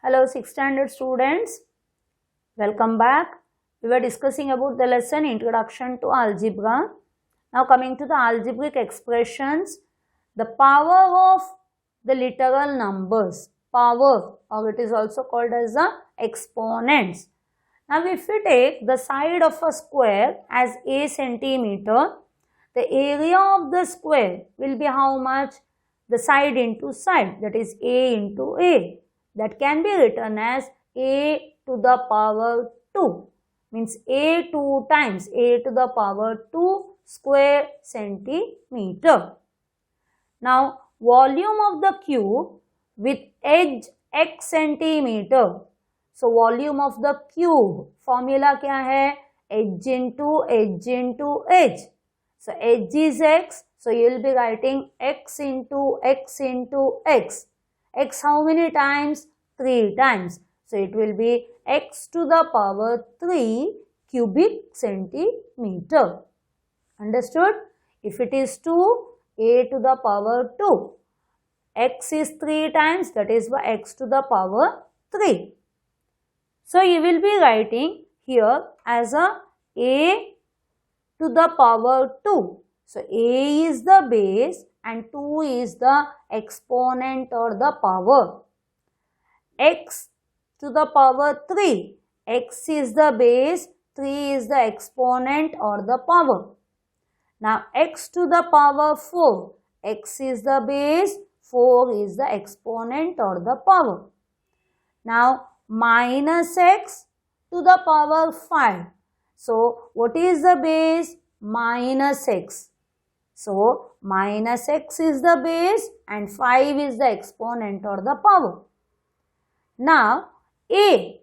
Hello 6th standard students, welcome back. We were discussing about the lesson Introduction to Algebra. Now coming to the algebraic expressions, the power of the literal numbers, power, or it is also called as the exponents. Now if we take the side of a square as a centimeter, the area of the square will be how much? The side into side, that is a into a. That can be written as a to the power 2, means a 2 times a to the power 2 square centimeter. Now volume of the cube with edge x centimeter. So volume of the cube formula क्या है? Edge into edge. So edge is x, so you will be writing x into x into x. X how many times? 3 times. So it will be x to the power 3 cubic centimeter. Understood? If it is 2, a to the power 2. X is 3 times, that is why x to the power 3. So you will be writing here as a to the power 2. So a is the base and 2 is the exponent or the power. X to the power 3. X is the base, 3 is the exponent or the power. Now x to the power 4. X is the base, 4 is the exponent or the power. Now minus x to the power 5. So what is the base? Minus x. So minus x is the base and 5 is the exponent or the power. Now a,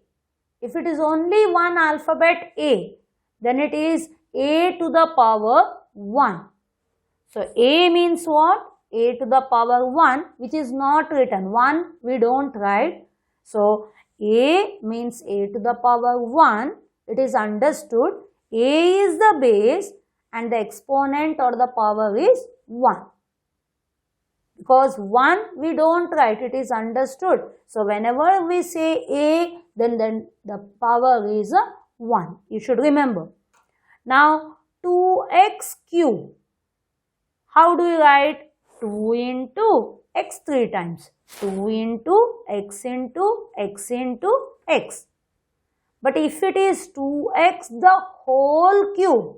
if it is only one alphabet a, then it is a to the power 1. So a means what? A to the power 1, which is not written. 1 we don't write. So a means a to the power 1. It is understood a is the base and the exponent or the power is 1. Because 1 we don't write, it is understood. So whenever we say a, then the power is a 1. You should remember. Now 2x cube. How do you write? 2 into x 3 times. 2 into x into x into x. But if it is 2x the whole cube,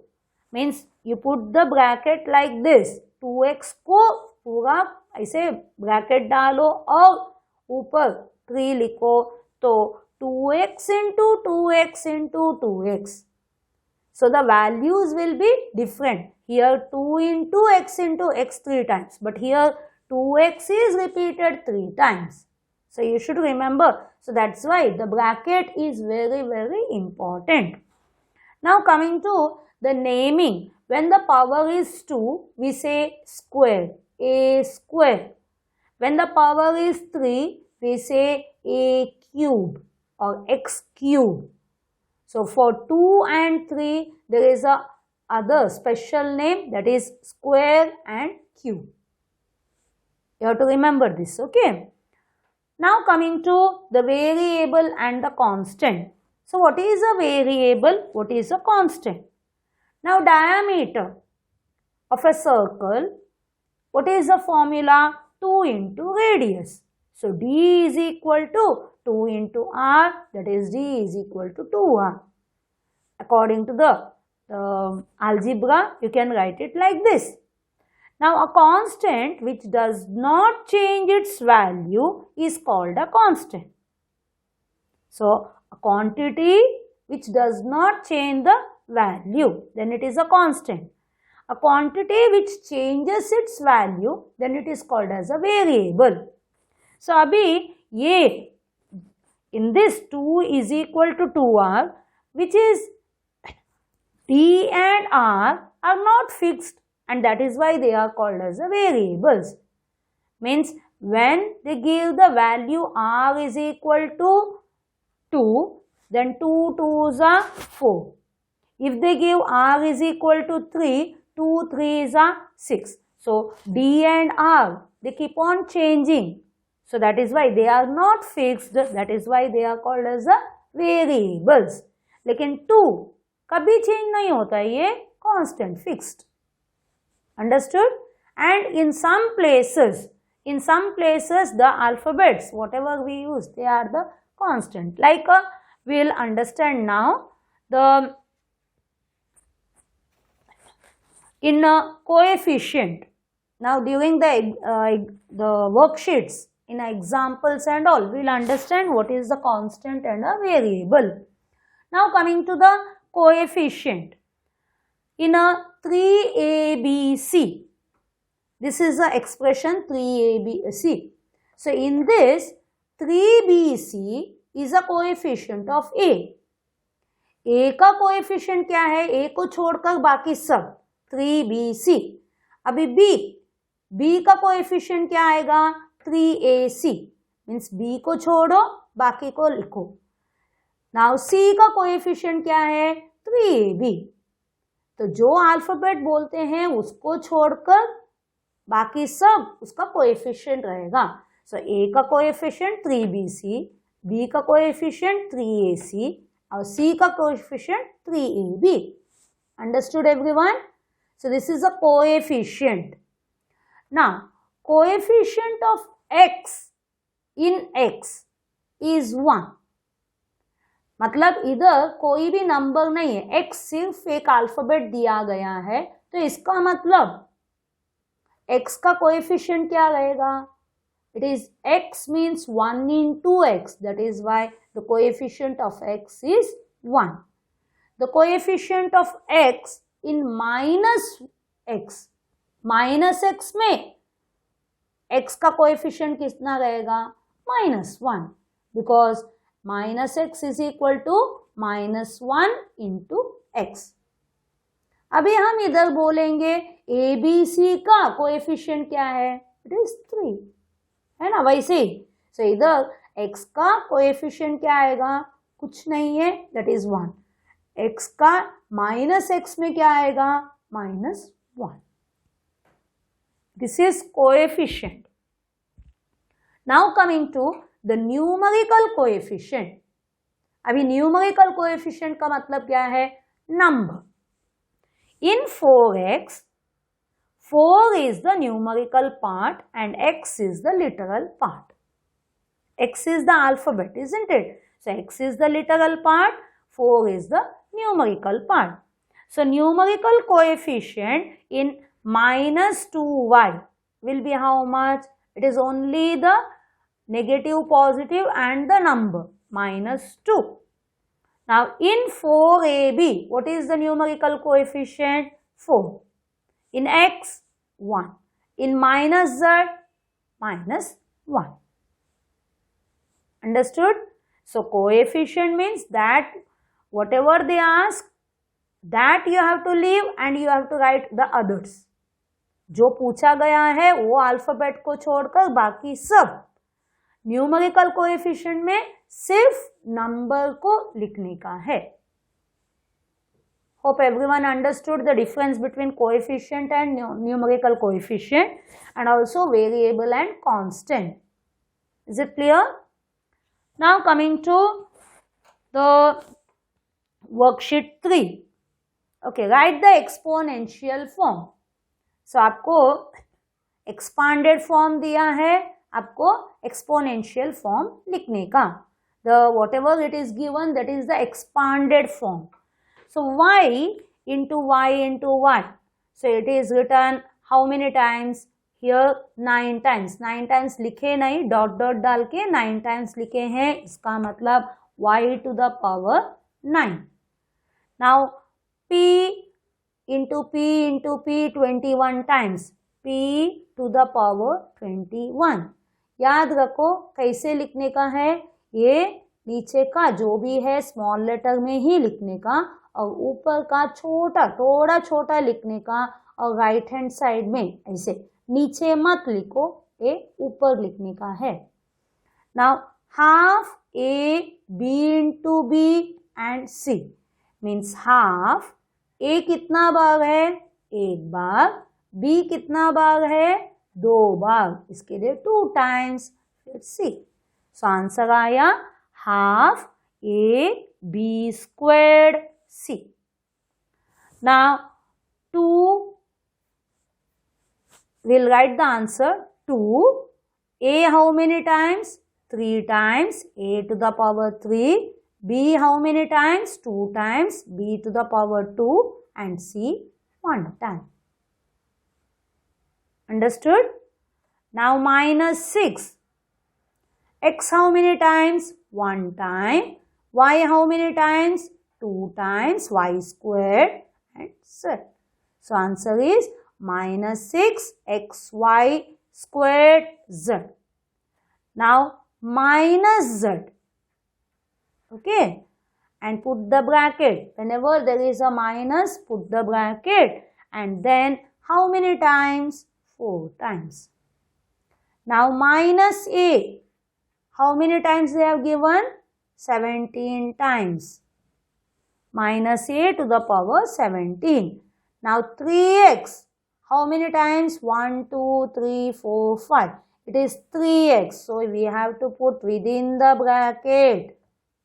means you put the bracket like this. 2x को पूरा ऐसे bracket डालो और ऊपर 3 लिखो, तो 2x into 2x into 2x. So the values will be different. Here 2 into x 3 times, but here 2x is repeated 3 times. So you should remember. So that's why the bracket is very, very important. Now coming to the naming. When the power is 2, we say square, a square. When the power is 3, we say a cube or x cube. So for 2 and 3, there is a other special name, that is square and cube. You have to remember this, okay? Now coming to the variable and the constant. So what is a variable? What is a constant? Now diameter of a circle, what is the formula? 2 into radius. So d is equal to 2 into r, that is d is equal to 2r. According to the algebra, you can write it like this. Now a constant which does not change its value is called a constant. So a quantity which does not change the value, then it is a constant. A quantity which changes its value, then it is called as a variable. So abhi ye, in this 2 is equal to 2r, which is d and r are not fixed, and that is why they are called as a variables. Means when they give the value r is equal to 2, then 2 2s are 4. If they give r is equal to 3, 2 3s are 6. So d and r, they keep on changing. So that is why they are not fixed. That is why they are called as the variables. लेकिन 2 कभी change नहीं होता है, ये constant, fixed. Understood? And in some places the alphabets, whatever we use, they are the constant. Like we'll understand now the in coefficient. Now during the worksheets, in examples and all, we'll understand what is the constant and a variable. Now coming to the coefficient. In a 3ABC, this is the expression 3ABC. So in this, 3BC is a coefficient of A. A का coefficient क्या है? A को छोड़कर बाकी सब 3BC. अभी B का coefficient क्या आएगा? 3AC. मीन्स B को छोड़ो, बाकी को लिखो. नाउ C का कोएफिशिएंट क्या है? 3AB. तो जो अल्फाबेट बोलते हैं उसको छोड़कर बाकी सब उसका कोएफिशिएंट रहेगा. सो A का कोएफिशिएंट 3BC, B का कोएफिशिएंट 3AC और C का coefficient 3AB. Understood everyone? So this is a coefficient. Now coefficient of x in x is 1. मतलब इधर कोई भी नंबर नहीं है, x सिर्फ एक अल्फाबेट दिया गया है, तो इसका मतलब x का कोएफिशिएंट क्या रहेगा? It is x means 1 into x. That is why the coefficient of x is 1. The coefficient of x in minus x में x का कोएफिशिएंट कितना रहेगा? -1. Because minus x is equal to -1 into x. अभी हम इधर बोलेंगे ABC का coefficient क्या है? It is 3. है ना? वैसे ही. So इधर x का कोएफिशिएंट क्या आएगा? कुछ नहीं है, that is 1. x का -x में क्या आएगा? -1. This is coefficient. Now coming to the numerical coefficient. अभी numerical coefficient का मतलब क्या है? Number. In 4x, 4 is the numerical part and x is the literal part. X is the alphabet, isn't it? So x is the literal part, 4 is the numerical part. So numerical coefficient in -2y will be how much? It is only the negative, positive and the number -2. Now in 4AB, what is the numerical coefficient? 4. In x, 1. In -z, -1. Understood? So coefficient means that whatever they ask, that you have to leave and you have to write the others. जो पूछा गया है वो alphabet को छोड़कर बाकी सब. Numerical coefficient में सिर्फ नंबर को लिखने का है. Hope everyone understood the difference between coefficient and numerical coefficient and also variable and constant. Is it clear? Now coming to the worksheet 3. Okay, write the exponential form. So आपको expanded form दिया है, आपको exponential form लिखने का. The whatever it is given, that is the expanded form. So y into y into y. So it is written how many times? Here 9 times. 9 times लिखे नहीं, dot dot डाल के 9 times लिखे हैं. इसका मतलब y to the power 9. Now p into p 21 times. p to the power 21. याद रखो कैसे लिखने का है. ये नीचे का जो भी है स्मॉल लेटर में ही लिखने का और ऊपर का छोटा थोड़ा छोटा लिखने का और राइट हैंड साइड में ऐसे नीचे मत लिखो, ये ऊपर लिखने का है. Now half a b into b and c means half a कितना बार है? 1 बार. b कितना बार है? 2 बार. इसके लिए 2 times. bracket C. So answer आया half AB squared C. Now 2, we'll write the answer 2. A how many times? 3 times. A to the power 3. B how many times? 2 times. B to the power 2. And C 1 time. Understood? Now minus 6. X how many times? 1 time. Y how many times? 2 times. Y squared and Z. So answer is minus 6 XY squared Z. Now minus Z. Okay. And put the bracket. Whenever there is a minus, put the bracket. And then how many times? 4 times. Now minus A. How many times they have given? 17 times. Minus A to the power 17. Now 3x. How many times? 1, 2, 3, 4, 5. It is 3x. So we have to put within the bracket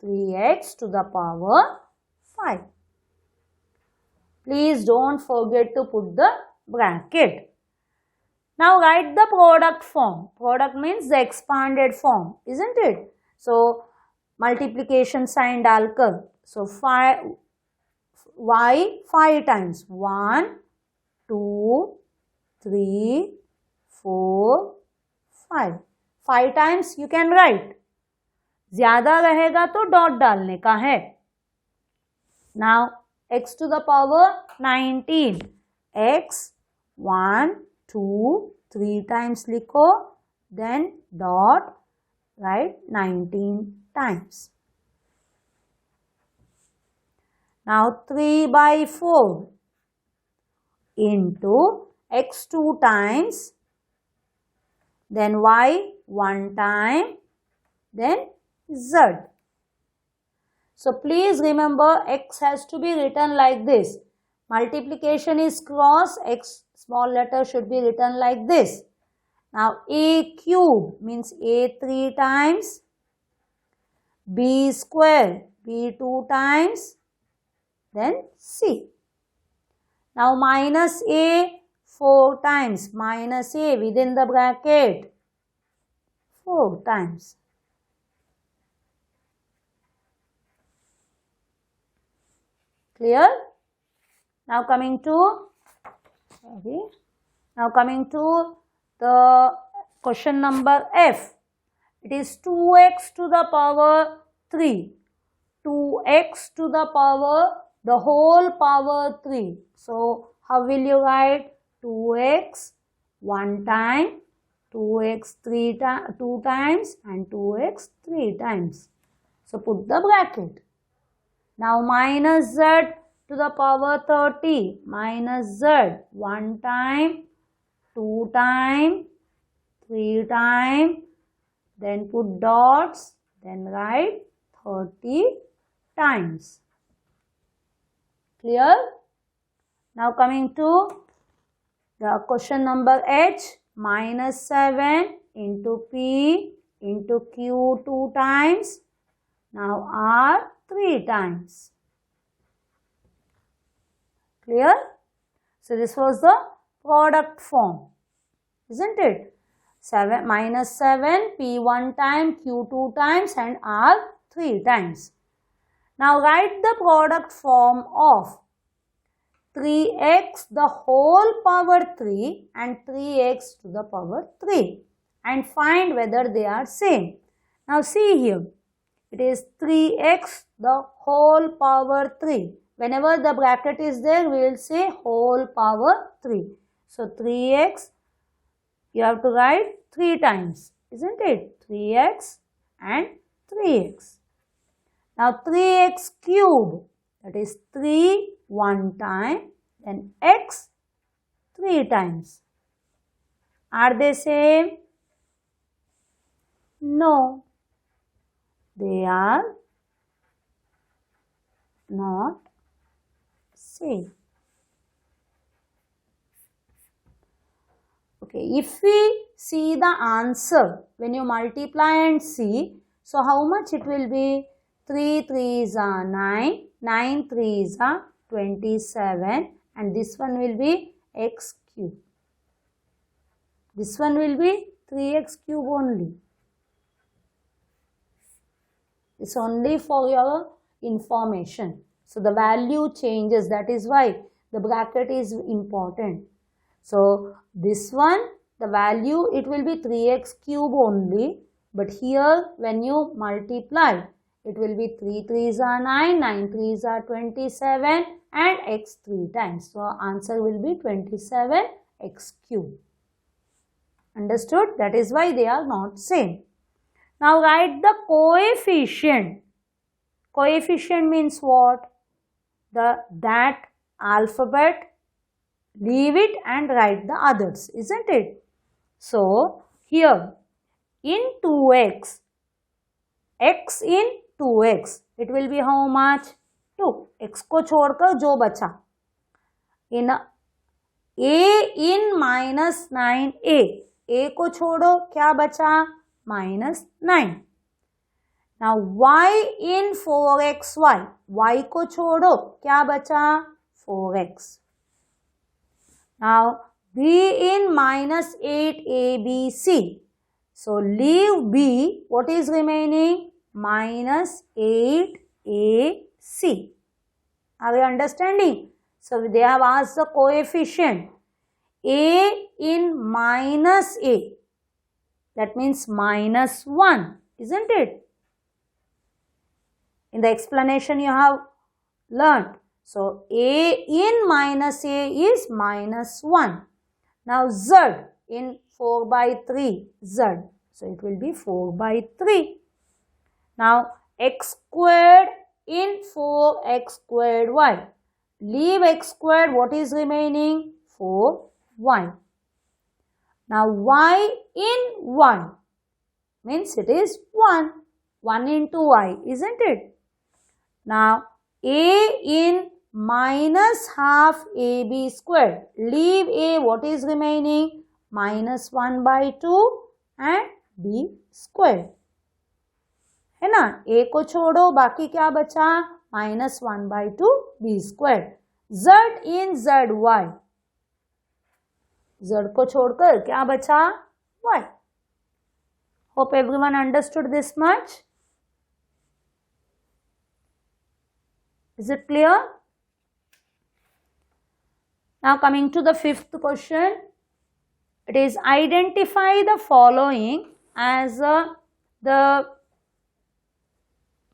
3x to the power 5. Please don't forget to put the bracket. Now write the product form. Product means the expanded form, isn't it? So multiplication sign डालकर. So 5 y 5 times. 1, 2, 3, 4, 5. 5 times you can write. ज़्यादा रहेगा तो dot डालने का है. Now x to the power 19. x 1, 2, 3 times लिखो. Then dot write 19 times. Now 3 by 4 into x 2 times, then y 1 time, then z. So please remember x has to be written like this. Multiplication is cross, x small letter should be written like this. Now a cube means a 3 times, b square b 2 times, then c. Now minus a 4 times, minus a within the bracket 4 times. Clear? Now coming to the question number F. It is 2x to the power 3. 2x to the power, the whole power 3. So how will you write? 2x 1 time, 2x 2 times and 2x 3 times. So put the bracket. Now minus z to the power 30. Minus z 1 time, 2 time, 3 time. Then put dots. Then write 30 times. Clear? Now coming to the question number H. Minus 7 into P into Q 2 times. Now R 3 times. Clear? So this was the product form, isn't it? Minus 7, P 1 time, Q 2 times and R 3 times. Now write the product form of 3x the whole power 3 and 3x to the power 3 and find whether they are same. Now see here. It is 3x the whole power 3. Whenever the bracket is there, we will say whole power 3. So 3x, you have to write 3 times, isn't it? 3x and 3x. Now 3x cube, that is 3 1 time, then x 3 times. Are they same? No. They are not same. Okay, if we see the answer. When you multiply and see, so how much it will be? 3 3s are 9, 9 3s are 27, and this one will be x cube. This one will be 3x cube only. It's only for your information. So the value changes. That is why the bracket is important. So this one, the value, it will be 3x cube only. But here when you multiply, it will be 3 3s are 9, 9 3s are 27, and x 3 times. So answer will be 27x cube. Understood? That is why they are not same. Now write the coefficient. Coefficient means what? That alphabet, leave it and write the others, isn't it? So here in 2x, x in 2x, it will be how much? 2. x को छोड़कर जो बचा. In a in minus 9a, a को छोड़ो क्या बचा? minus 9. Now y in 4xy, y को छोड़ो क्या बचा? 4x. Now b in minus 8abc, so leave b, what is remaining? minus 8ac. Are you understanding? So they have asked the coefficient. A in minus a, that means minus 1, isn't it? In the explanation you have learned. So a in minus a is minus 1. Now z in 4 by 3, z. So it will be 4 by 3. Now x squared in 4x squared y. Leave x squared, what is remaining? 4y. Now y in 1 means it is 1. 1 into y, isn't it? Now a in minus half ab squared. Leave a, what is remaining? minus 1 by 2 and b squared. है ना? a को छोड़ो, बाकी क्या बचा? minus 1 by 2 b squared. z in zy. z को छोड़कर क्या बचा? y. Hope everyone understood this much. Is it clear? Now coming to the fifth question. It is identify the following as the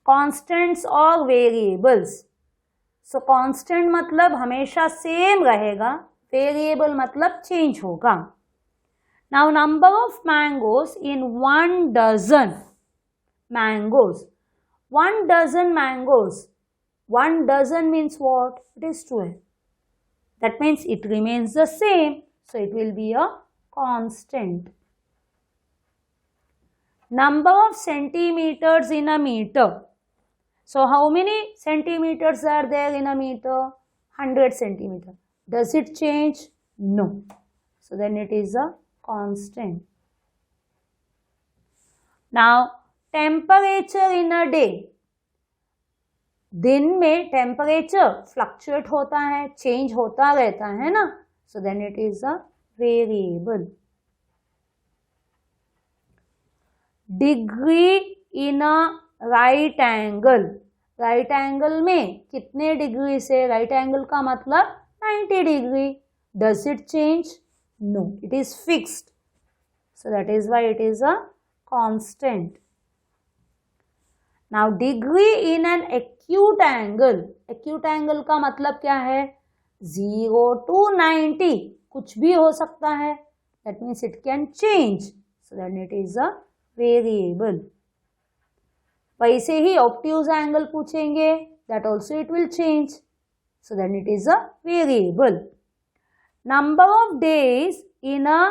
constants or variables. So constant मतलब हमेशा same रहेगा, variable मतलब change होगा. Now number of mangoes in 1 dozen mangoes. 1 dozen mangoes. 1 dozen means what? It is 12. That means it remains the same. So it will be a constant. Number of centimeters in a meter. So how many centimeters are there in a meter? 100 centimeters. Does it change? No. So then it is a constant. Now temperature in a day. दिन में temperature fluctuate होता है, change होता रहता है ना. So then it is a variable. Degree in a right angle. Right angle में कितने डिग्री से? राइट एंगल का मतलब 90 degree. Does it change? No, it is fixed. So that is why it is a constant. Now degree in an acute angle. Acute angle का मतलब क्या है? 0 to 90, कुछ भी हो सकता है. That means it can change. So then it is a variable. वैसे ही ऑब्ट्यूज एंगल पूछेंगे, that also it will change. So then it is a variable. Number of days in a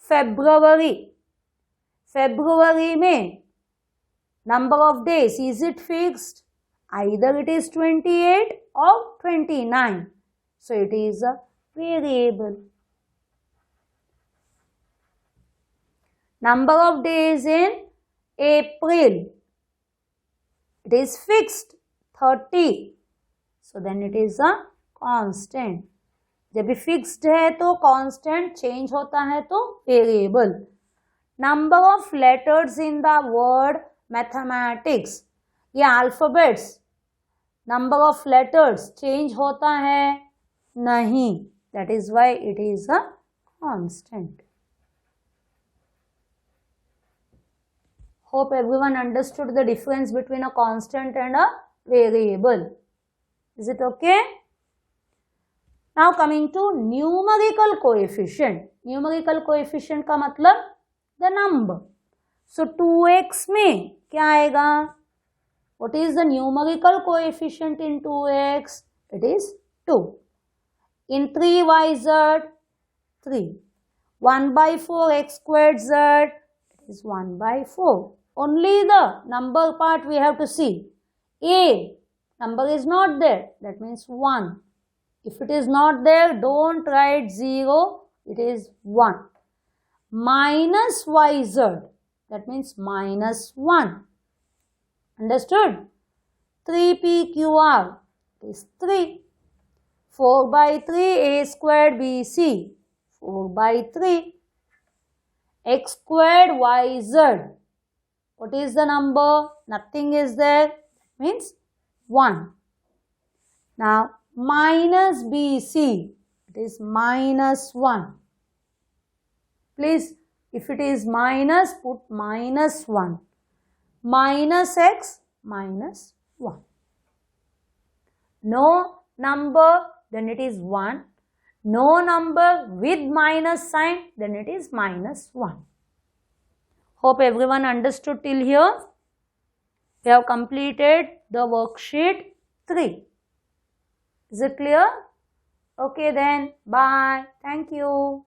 February. February में number of days, is it fixed? Either it is 28 or 29. So it is a variable. Number of days in April, it is fixed 30, so then it is a constant. जब भी fixed है तो constant, change होता है तो variable. Number of letters in the word mathematics, ये alphabets, number of letters change होता है नहीं, that is why it is a constant. Hope everyone understood the difference between a constant and a variable. Is it okay? Now coming to numerical coefficient. Numerical coefficient का मतलब the number. So 2x में क्या आएगा? What is the numerical coefficient in 2x? It is 2. In 3yz, 3. 1 by 4 x squared z, it is 1 by 4. Only the number part we have to see. A number is not there, that means 1. If it is not there, don't write 0, it is 1. Minus yz, that means minus 1. Understood? 3pqr, it is 3. 4 by 3 a squared bc, 4 by 3. X squared yz, what is the number? Nothing is there, that means 1. Now minus BC, it is minus 1. Please, if it is minus, put minus 1. Minus x, minus 1. No number, then it is 1. No number with minus sign, then it is minus 1. Hope everyone understood till here. We have completed the worksheet 3. Is it clear? Okay then, bye. Thank you.